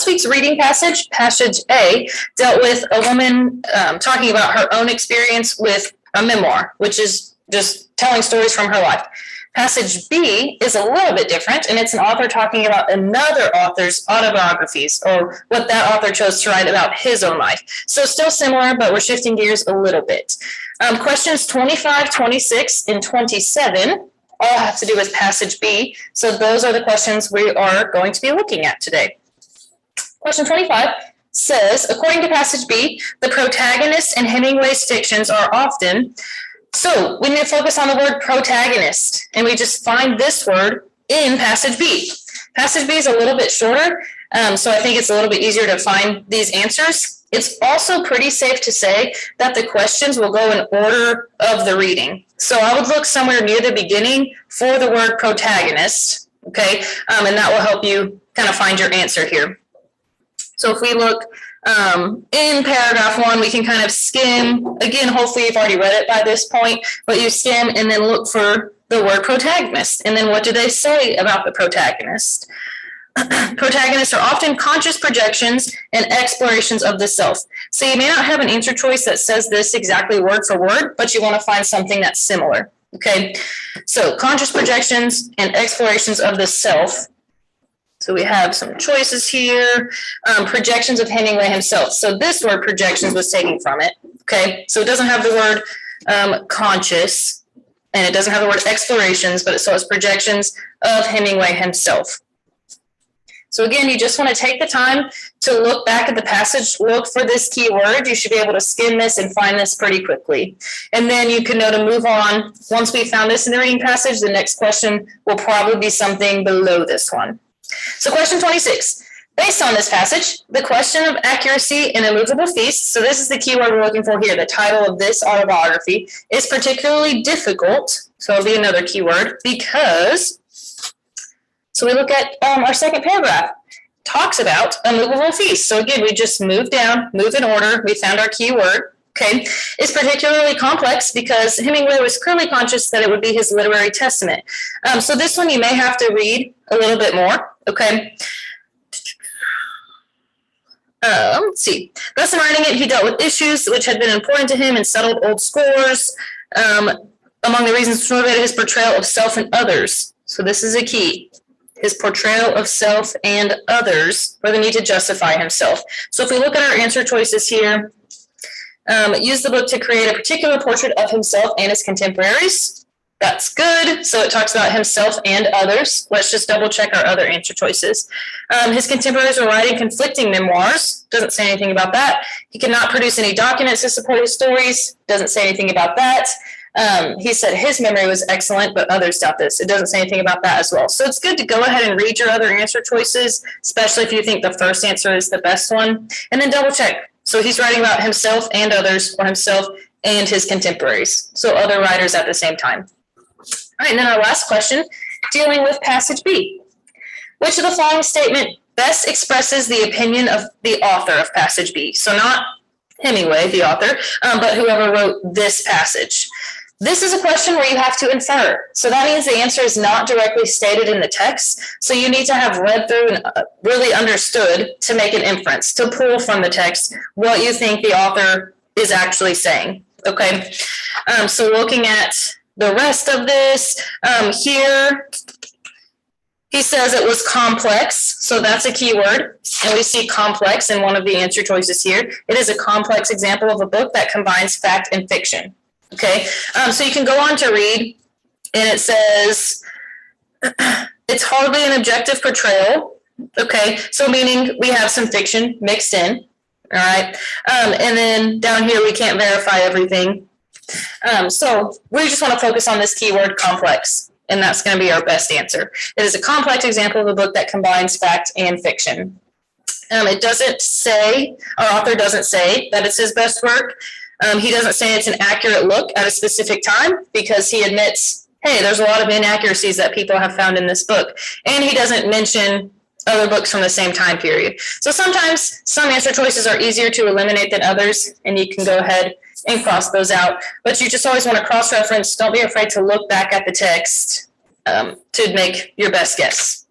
last week's reading passage, passage A, dealt with a woman talking about her own experience with a memoir, which is just telling stories from her life. Passage B is a little bit different, and it's an author talking about another author's autobiographies, or what that author chose to write about his own life. So still similar, but we're shifting gears a little bit. Questions 25, 26, and 27 all have to do with passage B. So those are the questions we are going to be looking at today. Question 25 says, according to passage B, the protagonists in Hemingway's fictions are often... So we need to focus on the word protagonist, and we just find this word in passage B. Passage B is a little bit shorter, so I think it's a little bit easier to find these answers. It's also pretty safe to say that the questions will go in order of the reading. So I would look somewhere near the beginning for the word protagonist, okay? And that will help you kind of find your answer here. So if we look in paragraph 1, we can kind of skim. Again, hopefully you've already read it by this point, but you skim and then look for the word protagonist. And then what do they say about the protagonist? Protagonists are often conscious projections and explorations of the self. So you may not have an answer choice that says this exactly word for word, but you want to find something that's similar. Okay, so conscious projections and explorations of the self. So we have some choices here. Projections of Hemingway himself. So this word projections was taken from it. Okay, so it doesn't have the word conscious, and it doesn't have the word explorations, but it still has projections of Hemingway himself. So again, you just want to take the time to look back at the passage, look for this key word. You should be able to skim this and find this pretty quickly. And then you can know to move on. Once we found this in the reading passage, the next question will probably be something below this one. So question 26, based on this passage, the question of accuracy in immovable feasts, so this is the key word we're looking for here, the title of this autobiography, is particularly difficult, so it'll be another key word, because, so we look at our second paragraph, talks about immovable feasts. So again, we just move down, move in order, we found our key word. Okay, it's particularly complex because Hemingway was clearly conscious that it would be his literary testament. So this one you may have to read a little bit more. Okay. Let's see. Thus in writing it, he dealt with issues which had been important to him and settled old scores. Among the reasons which motivated his portrayal of self and others. So this is a key. His portrayal of self and others, or the need to justify himself. So if we look at our answer choices here, use the book to create a particular portrait of himself and his contemporaries. That's good. So it talks about himself and others. Let's just double check our other answer choices. His contemporaries were writing conflicting memoirs. Doesn't say anything about that. He could not produce any documents to support his stories. Doesn't say anything about that. He said his memory was excellent, but others doubt this. It doesn't say anything about that as well. So it's good to go ahead and read your other answer choices, especially if you think the first answer is the best one, and then double check. So he's writing about himself and others, or himself and his contemporaries. So other writers at the same time. All right, and then our last question, dealing with passage B. Which of the following statement best expresses the opinion of the author of passage B? So not Hemingway, the author, but whoever wrote this passage. This is a question where you have to infer. So that means the answer is not directly stated in the text. So you need to have read through and really understood to make an inference, to pull from the text what you think the author is actually saying. Okay. So looking at the rest of this here, he says it was complex. So that's a key word. And we see complex in one of the answer choices here. It is a complex example of a book that combines fact and fiction. Okay, so you can go on to read, and it says, it's hardly an objective portrayal. Okay, so meaning we have some fiction mixed in, all right? And then down here, we can't verify everything. So we just want to focus on this keyword complex, and that's going to be our best answer. It is a complex example of a book that combines fact and fiction. It doesn't say, our author doesn't say that it's his best work. He doesn't say it's an accurate look at a specific time because he admits, hey, there's a lot of inaccuracies that people have found in this book. And he doesn't mention other books from the same time period. So sometimes some answer choices are easier to eliminate than others, and you can go ahead and cross those out. But you just always want to cross-reference. Don't be afraid to look back at the text to make your best guess.